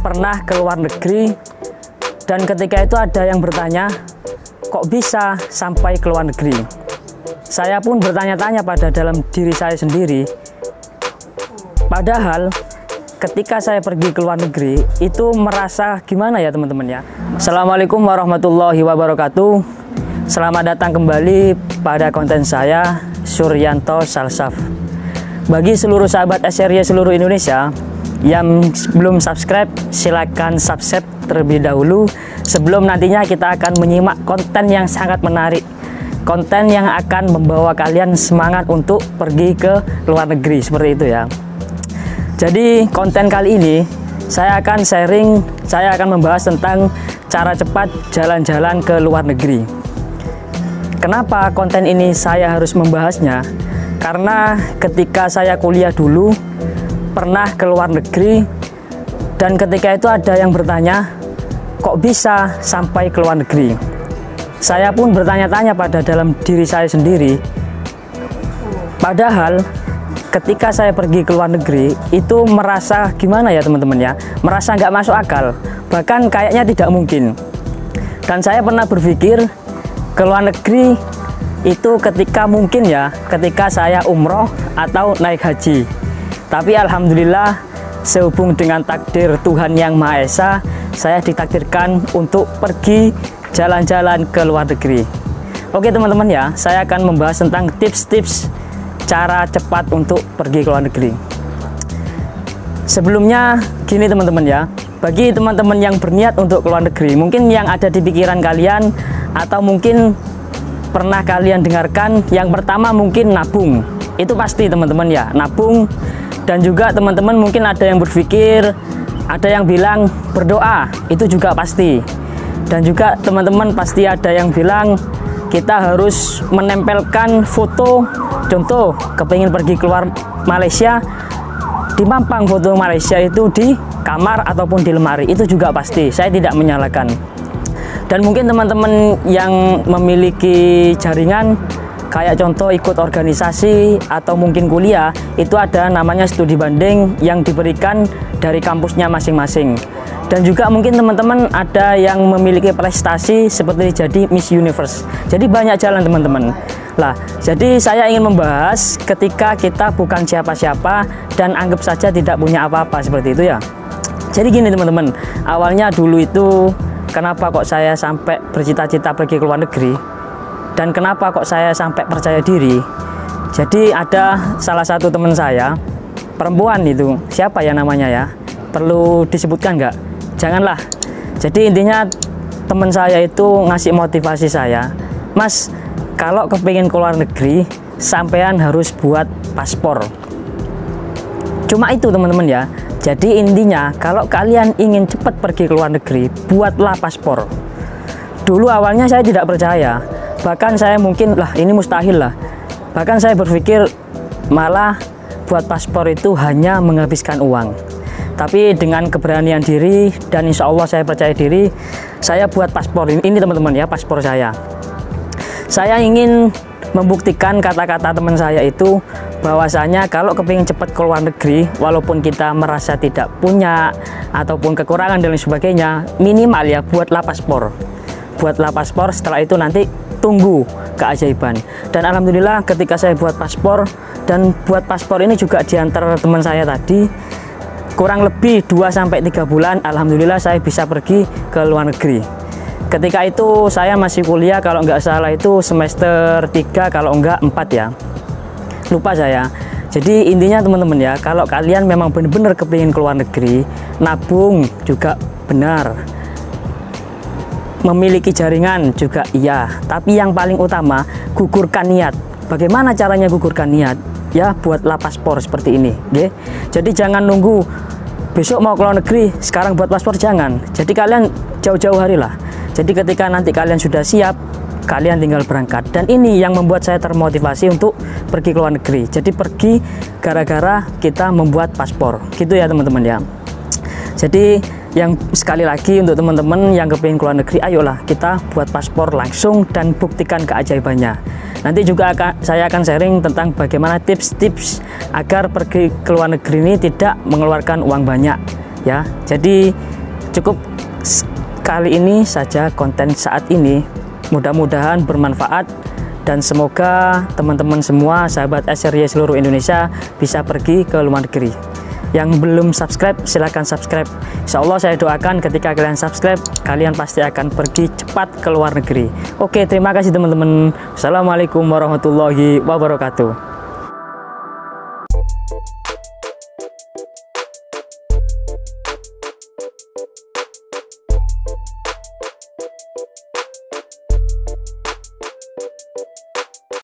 pernah ke luar negeri, dan ketika itu ada yang bertanya, kok bisa sampai ke luar negeri? Saya pun bertanya-tanya pada dalam diri saya sendiri. Padahal ketika saya pergi ke luar negeri itu merasa gimana ya teman-teman ya. Assalamualaikum warahmatullahi wabarakatuh. Selamat datang kembali pada konten saya, Suryanto Salsaf. Bagi seluruh sahabat SRY seluruh Indonesia yang belum subscribe, silakan subscribe terlebih dahulu sebelum nantinya kita akan menyimak konten yang sangat menarik, konten yang akan membawa kalian semangat untuk pergi ke luar negeri, seperti itu ya. Jadi konten kali ini saya akan membahas tentang cara cepat jalan-jalan ke luar negeri. Kenapa konten ini saya harus membahasnya? Karena ketika saya kuliah dulu pernah ke luar negeri, dan ketika itu ada yang bertanya, kok bisa sampai ke luar negeri? Saya pun bertanya-tanya pada dalam diri saya sendiri. Padahal ketika saya pergi ke luar negeri itu merasa gimana ya teman-teman ya, merasa nggak masuk akal, bahkan kayaknya tidak mungkin. Dan saya pernah berpikir ke luar negeri itu ketika mungkin ya, ketika saya umroh atau naik haji. Tapi alhamdulillah sehubung dengan takdir Tuhan Yang Maha Esa, saya ditakdirkan untuk pergi jalan-jalan ke luar negeri. Oke teman-teman ya, saya akan membahas tentang tips-tips cara cepat untuk pergi ke luar negeri. Sebelumnya gini teman-teman ya, bagi teman-teman yang berniat untuk ke luar negeri, mungkin yang ada di pikiran kalian atau mungkin pernah kalian dengarkan, yang pertama mungkin nabung. Itu pasti teman-teman ya, nabung. Dan juga teman-teman mungkin ada yang berpikir, ada yang bilang berdoa, itu juga pasti. Dan juga teman-teman pasti ada yang bilang kita harus menempelkan foto, contoh kepingin pergi keluar Malaysia, dimampang foto Malaysia itu di kamar ataupun di lemari, itu juga pasti, saya tidak menyalahkan. Dan mungkin teman-teman yang memiliki jaringan, kayak contoh ikut organisasi atau mungkin kuliah, itu ada namanya studi banding yang diberikan dari kampusnya masing-masing. Dan juga mungkin teman-teman ada yang memiliki prestasi seperti jadi Miss Universe. Jadi banyak jalan teman-teman. Lah, jadi saya ingin membahas ketika kita bukan siapa-siapa dan anggap saja tidak punya apa-apa, seperti itu ya. Jadi gini teman-teman, awalnya dulu itu kenapa kok saya sampai bercita-cita pergi ke luar negeri, dan kenapa kok saya sampai percaya diri. Jadi ada salah satu teman saya, perempuan itu, siapa ya namanya ya, perlu disebutkan nggak? Janganlah. Jadi intinya teman saya itu ngasih motivasi saya, Mas, kalau kepingin ke luar negeri, sampean harus buat paspor. Cuma itu teman-teman ya. Jadi intinya kalau kalian ingin cepat pergi ke luar negeri, buatlah paspor. Dulu awalnya saya tidak percaya, bahkan saya mungkin lah ini mustahil lah. Bahkan saya berpikir malah buat paspor itu hanya menghabiskan uang. Tapi dengan keberanian diri dan insya Allah saya percaya diri, saya buat paspor ini teman-teman ya, paspor saya. Saya ingin membuktikan kata-kata teman saya itu, bahwasanya kalau kepingin cepat ke luar negeri, walaupun kita merasa tidak punya ataupun kekurangan dan lain sebagainya, minimal ya buatlah paspor. Buatlah paspor, setelah itu nanti tunggu keajaiban. Dan alhamdulillah ketika saya buat paspor, dan buat paspor ini juga diantar teman saya tadi, kurang lebih 2-3 bulan alhamdulillah saya bisa pergi ke luar negeri. Ketika itu saya masih kuliah, kalau nggak salah itu semester 3 kalau nggak 4 ya, lupa saya. Jadi intinya teman-teman ya, kalau kalian memang benar-benar kepingin keluar negeri, nabung juga benar, memiliki jaringan juga iya, tapi yang paling utama gugurkan niat. Bagaimana caranya gugurkan niat? Ya buatlah paspor seperti ini, okay? Jadi jangan nunggu besok mau keluar negeri, sekarang buat paspor, jangan. Jadi kalian jauh-jauh hari lah. Jadi ketika nanti kalian sudah siap, kalian tinggal berangkat. Dan ini yang membuat saya termotivasi untuk pergi ke luar negeri. Jadi pergi gara-gara kita membuat paspor, gitu ya teman-teman ya. Jadi yang sekali lagi untuk teman-teman yang kepingin ke luar negeri, ayolah kita buat paspor langsung dan buktikan keajaibannya. Nanti juga saya akan sharing tentang bagaimana tips-tips agar pergi ke luar negeri ini tidak mengeluarkan uang banyak. ya. Jadi cukup kali ini saja konten saat ini, mudah-mudahan bermanfaat dan semoga teman-teman semua sahabat SRY seluruh Indonesia bisa pergi ke luar negeri. Yang belum subscribe silahkan subscribe. Insya Allah saya doakan ketika kalian subscribe kalian pasti akan pergi cepat ke luar negeri. Oke, terima kasih teman-teman. Assalamualaikum warahmatullahi wabarakatuh.